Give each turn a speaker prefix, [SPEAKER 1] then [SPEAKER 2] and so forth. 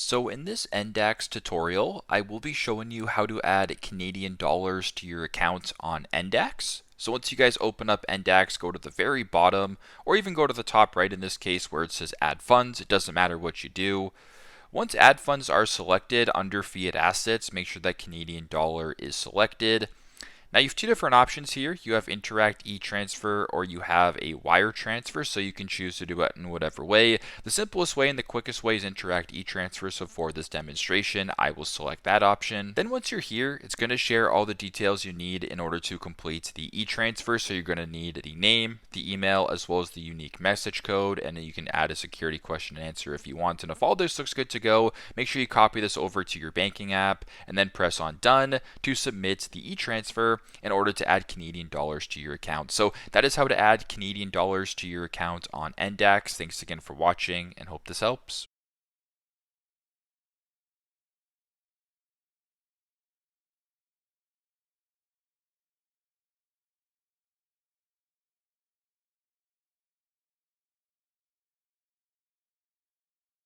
[SPEAKER 1] So in this Ndax tutorial, I will be showing you how to add Canadian dollars to your account on Ndax. So once you guys open up Ndax, go to the very bottom, or even go to the top right in this case where it says add funds. It doesn't matter what you do. Once add funds are selected under fiat assets, make sure that Canadian dollar is selected. Now you have two different options here. You have Interac e-transfer or you have a wire transfer, so you can choose to do it in whatever way. The simplest way and the quickest way is Interac e-transfer, so for this demonstration, I will select that option. Then once you're here, it's going to share all the details you need in order to complete the e-transfer, so you're going to need the name, the email, as well as the unique message code, and then you can add a security question and answer if you want. And if all this looks good to go, make sure you copy this over to your banking app and then press on done to submit the e-transfer in order to add Canadian dollars to your account. So that is how to add Canadian dollars to your account on Ndax. Thanks again for watching and hope this helps.